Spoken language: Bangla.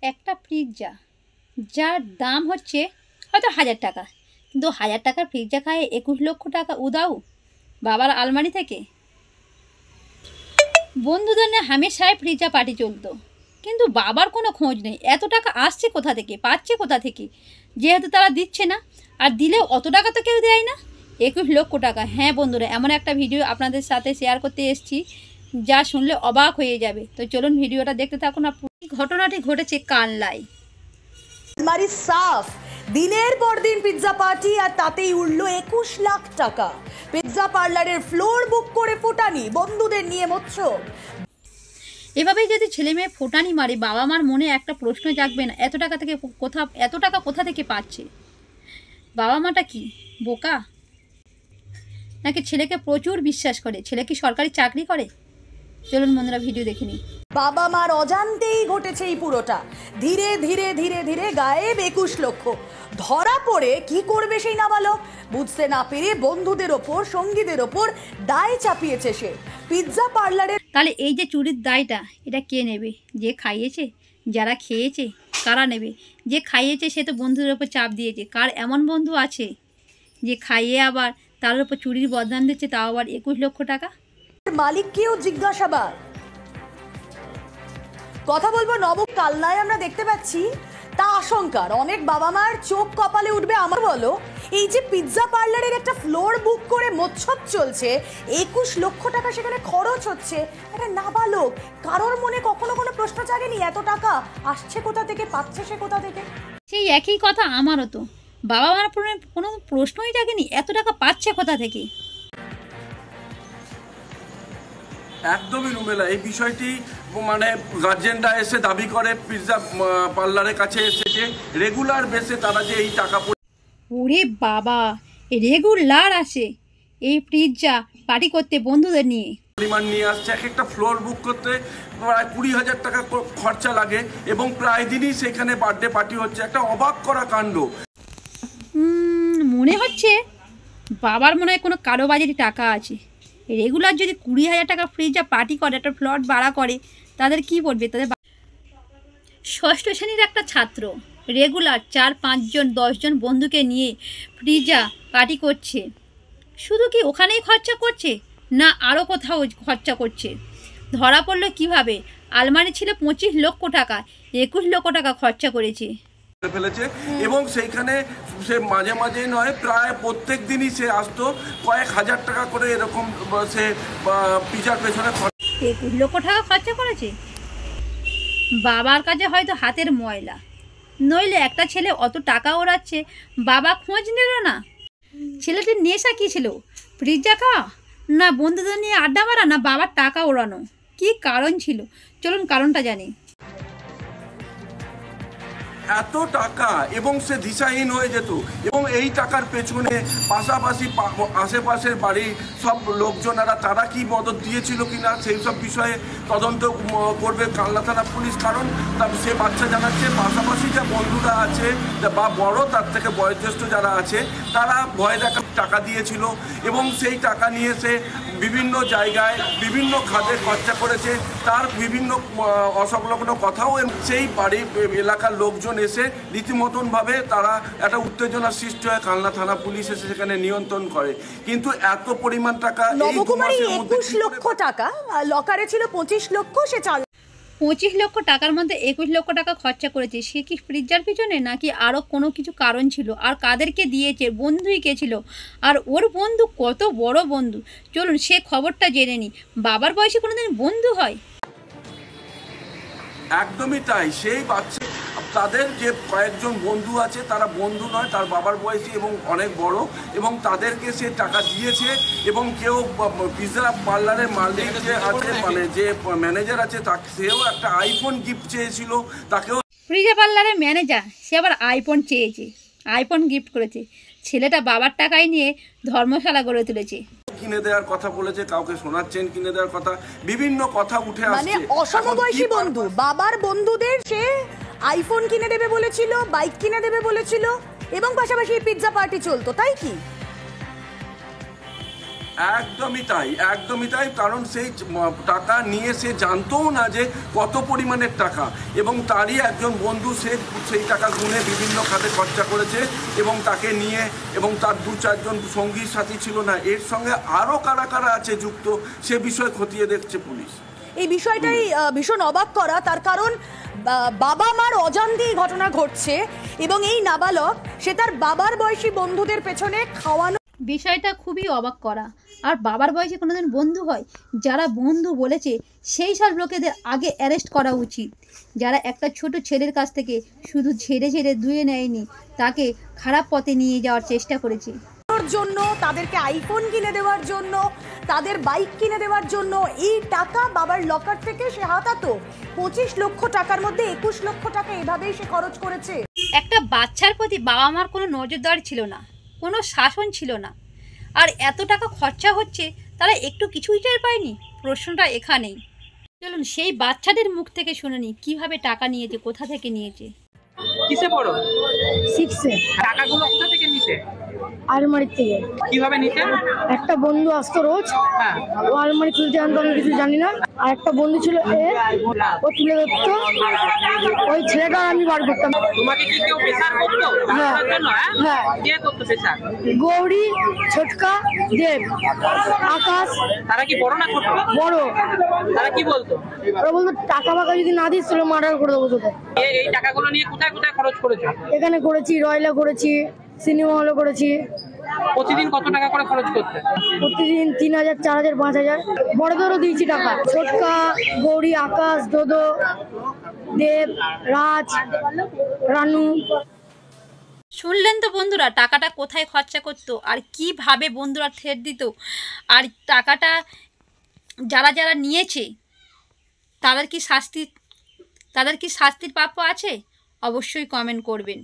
একটা পিৎজা যার দাম হচ্ছে হয়তো 1000 টাকা, কিন্তু 1000 টাকার পিৎজা খায় 21 লক্ষ টাকা উদাও বাবার আলমারি থেকে। বন্ধুদের নিয়ে হামেশাই পিৎজা পার্টি চলতো, কিন্তু বাবার কোনো খোঁজ নেই। এত টাকা আসছে কোথা থেকে, পাচ্ছে কোথা থেকে, যেহেতু তারা দিচ্ছে না, আর দিলেও অত টাকা তো কেউ দেয় না। 21 লক্ষ টাকা। হ্যাঁ বন্ধুরা, এমন একটা ভিডিও আপনাদের সাথে শেয়ার করতে এসেছি যা শুনলে অবাক হয়ে যাবে। তো চলুন ভিডিওটা দেখতে থাকুন। ঘটনাটি ঘটেছে কানলায়। আলমারি সাফ, দিনের পর দিন পিৎজা পার্টি, আর তাতেই উঠল 21 লাখ টাকা। পিৎজা পার্লারের ফ্লোর বুক করে ফোটানি, বন্ধুদের নিয়ে মোৎসব। এভাবেই যদি ছেলে মেয়ে ফোটানি মারে, বাবা মার মনে একটা প্রশ্ন জাগবে না এত টাকা কোথা থেকে পাচ্ছে? বাবা মাটা কি বোকা নাকি ছেলেকে প্রচুর বিশ্বাস করে? ছেলে কি সরকারি চাকরি করে? চলুন বন্ধুরা ভিডিও দেখে নিই। বাবা মার অজান্তেই ঘটেছে এই পুরোটা। ধীরে ধীরে ধীরে ধীরে গায়েব 21 লক্ষ। ধরা পড়ে কি করবে সেই নাবালক, বুঝতে না পেরে বন্ধুদের ওপর, সঙ্গীদের ওপর দায় চাপিয়েছে সে। পিৎজা পার্লারের তাহলে এই যে চুরির দায়টা, এটা কে নেবে? যে খাইয়েছে, যারা খেয়েছে, কারা নেবে? যে খাইয়েছে সে তো বন্ধুদের ওপর চাপ দিয়েছে। কার এমন বন্ধু আছে যে খাইয়ে আবার তার উপর চুরির বদনাম দিচ্ছে, তাও আবার 21 লক্ষ টাকা? মালিককেও জিজ্ঞাসাবাদ। কথা বলবো কালনায় আমরা দেখতে পাচ্ছি তা আশঙ্কার। অনেক বাবা মার চোখ কপালে উঠবে। আমার বলো, এই যে পিৎজা পার্লারের একটা ফ্লোর বুক করে মোৎসব চলছে, 21 লক্ষ টাকা সেখানে খরচ হচ্ছে, একটা নাবালক, কারোর মনে কখনো কোনো প্রশ্ন জাগেনি এত টাকা আসছে কোথা থেকে, পাচ্ছে সে কোথা থেকে? সেই একই কথা আমারও তো, বাবা মার কোনো প্রশ্নই জাগেনি এত টাকা পাচ্ছে কোথা থেকে। একদমই রুমেলা এই বিষয়টি, মানে গার্জেনরা এসে দাবি করে পিৎজা পার্লারের কাছে এসেছে রেগুলার বেসে তারা যে এই টাকা। ওরে বাবা, রেগুলার আসে এই পিৎজা পার্টি করতে বন্ধুদের নিয়ে? পরিমাণ নিয়ে আসছে, এক একটা ফ্লোর বুক করতে প্রায় 20,000 টাকা খরচা লাগে, এবং প্রায় দিনই সেখানে বার্থডে পার্টি হচ্ছে। একটা অবাক করা কাণ্ড। মনে হচ্ছে বাবার মনে হয় কোনো কারোবাজারি টাকা আছে। রেগুলার যদি 20,000 টাকা পিৎজা পার্টি করে, একটা প্লট ভাড়া করে, তাদের কি পড়বে? তাদের 6ষ্ঠ শ্রেণীর একটা ছাত্র রেগুলার 4-5 জন 10 জন বন্ধুকে নিয়ে পিৎজা পার্টি করছে। শুধু কি ওখানেই খরচা করছে, না আরও কোথাও খরচা করছে? ধরা পড়লো কিভাবে? আলমারি ছিল 25 লক্ষ টাকা, 21 লক্ষ টাকা খরচা করেছে ফেলেছে। এবং সেইখানে সে মাঝে মাঝে নয়, প্রায় প্রত্যেক দিনই সে আসতো কয়েক হাজার টাকা করে এরকম সে পিৎজার পেছনে 21 লক্ষ টাকা খরচা করেছে। বাবার কাছে হয়তো হাতের ময়লা, নইলে একটা ছেলে অত টাকা ওড়াচ্ছে, বাবা খোঁজ নিল না। ছেলেটির নেশা কী ছিল? পিৎজা খাওয়া, না বন্ধুদের নিয়ে আড্ডা মারা, না বাবার টাকা ওড়ানো? কি কারণ ছিল? চলুন কারণটা জানি। এত টাকা, এবং সে দিশাহীন হয়ে যেত, এবং এই টাকার পেছনে পাশাপাশি আশেপাশের বাড়ির সব লোকজনেরা তারা কি মদত দিয়েছিল কিনা সেই সব বিষয়ে তদন্ত করবে কালনা থানা পুলিশ। কারণ সে বাচ্চা জানাচ্ছে পাশাপাশি যে বন্ধুরা আছে বা বড় তার থেকে বয়োজ্যেষ্ঠ যারা আছে তারা ভয় দেখা টাকা দিয়েছিল, এবং সেই টাকা নিয়ে সে বিভিন্ন জায়গায় বিভিন্ন খাতে খরচা করেছে। তার বিভিন্ন অসংলগ্ন কথাও সেই বাড়ির এলাকার লোকজন এসে রীতিমতনভাবে তারা একটা উত্তেজনার সৃষ্টি হয়। কালনা থানা পুলিশ এসে সেখানে নিয়ন্ত্রণ করে। কিন্তু এত পরিমাণ টাকা, 21 লক্ষ টাকা, লকারে ছিল 25 লক্ষ, সে 25 লক্ষ টাকার মধ্যে 21 লক্ষ টাকা খরচা করেছে। সে কি পিৎজার পিছনে, নাকি আরও কোনো কিছু কারণ ছিল? আর কাদেরকে দিয়েছে? বন্ধুই কে ছিল? আর ওর বন্ধু কত বড় বন্ধু, চলুন সে খবরটা জেনে নিই। বাবার বয়সে কোনোদিন বন্ধু হয়? একদমই তাই। সেই বাচ্চা, তাদের যে কয়েকজন বন্ধু আছে তারা বন্ধু নয়, তার বাবার বয়সী এবং অনেক বড়, এবং তাদেরকে সে টাকা দিয়েছে। এবং কেউ পিৎজা পার্লারের মালিক যে আছে, মানে যে ম্যানেজার আছে, তাকে সেও একটা আইফোন গিফট চেয়েছিল। তাকেও পিৎজা পার্লারের ম্যানেজার, সে আবার আইফোন চেয়েছে, আইফোন গিফট করেছে। ছেলেটা বাবার টাকায় নিয়ে ধর্মশালা গড়ে তুলেছে, কিনে দেওয়ার কথা বলেছে, কাউকে শোনাচ্ছেন কিনে দেওয়ার কথা, বিভিন্ন কথা উঠে আসছে। মানে অসমবয়সী বন্ধু, বাবার বন্ধুদের সে আইফোন কিনে দেবে বলেছিল, বাইক কিনে দেবে বলেছিল, এবং পাশাপাশি পিৎজা পার্টি চলতো, তাই কি? একদমই তাই, একদমই তাই। কারণ সেই টাকা নিয়ে সে জানতোও না যে কত পরিমাণের টাকা, এবং তারই একজন বন্ধু সেই টাকা গুনে বিভিন্ন খাতে খরচা করেছে এবং তাকে নিয়ে, এবং তার 2-4 জন সঙ্গী সাথী ছিল না, এর সঙ্গে আরও কারা কারা আছে যুক্ত সে বিষয়ে খতিয়ে দেখছে পুলিশ। এই বিষয়টাই ভীষণ অবাক করা, তার কারণ বাবা মার অজান্তেই ঘটনা ঘটছে এবং এই নাবালক সে তার বাবার বয়সী বন্ধুদের পেছনে খাওয়ানো। বিষয়টা খুবই অবাক করা। আর বাবার বয়সে কোনোদিন বন্ধু হয়? যারা বন্ধু বলেছে সেই সব লোকেদের আগে অ্যারেস্ট করা উচিত, যারা একটা ছোট ছেলের কাছ থেকে শুধু ছেড়ে ছেড়ে ধুয়ে নেয়নি, তাকে খারাপ পথে নিয়ে যাওয়ার চেষ্টা করেছে। জন্য তাদেরকে আইফোন কিনে দেওয়ার জন্য, তাদের বাইক কিনে দেওয়ার জন্য এই টাকা বাবার লকার থেকে সে হাতাতো। 25 লক্ষ টাকার মধ্যে 21 লক্ষ টাকা এভাবেই সে খরচ করেছে। একটা বাচ্চার প্রতি বাবা মার কোনো নজরদারি ছিল না, কোনো শাসন ছিল না, আর এত টাকা খরচা হচ্ছে তারা একটু কিছুই টের পায়নি। প্রশ্নটা এখানেই। চলুন সেই বাচ্চাদের মুখ থেকে শুনে নিই কীভাবে টাকা নিয়েছে, কোথা থেকে নিয়েছে। কিসে পড়ো? 6-এ। টাকাগুলো কোথা থেকে নিতে? আলমারির থেকে। কিভাবে নিতে? একটা বন্ধু আসতো রোজ, হ্যাঁ, ও আলমারি খুলতে জানতো, আমি কিছু জানি না। আর একটা বন্ধু ছিল ও তুলে ধরতো, ওই ছেলেটা আমি বার করতাম। তোমাকে কি কেউ প্রেসার করতো টাকার জন্য? হ্যাঁ। কে করতো প্রেসার? গৌরী, ছোটকা, দেব, আকাশ। তারা কি বড় না ছোট? বড়। তারা কি বলতো? ওরা বলতো টাকা ফাকা যদি না দিস তাহলে মার্ডার করে দেবো তোকে। এই টাকাগুলো নিয়ে কোথায় কোথায় খরচ করেছো? এখানে করেছি, রয়্যালে করেছি, সিনেমা হলে করেছি। প্রতিদিন কত টাকা করে খরচ করতে? প্রতিদিন 3000, 4000, 5000। বড়দেরও দিয়েছি টাকা। ছোটকা, গৌরী, আকাশ, দোদো, দেব, রাজ, রানু। শুনলেন তো বন্ধুরা, টাকাটা কোথায় খরচা করতো আর কিভাবে বন্ধুরা ঠেট দিত। আর টাকাটা যারা যারা নিয়েছে তাদের কি শাস্তির প্রাপ্য আছে? অবশ্যই কমেন্ট করবেন।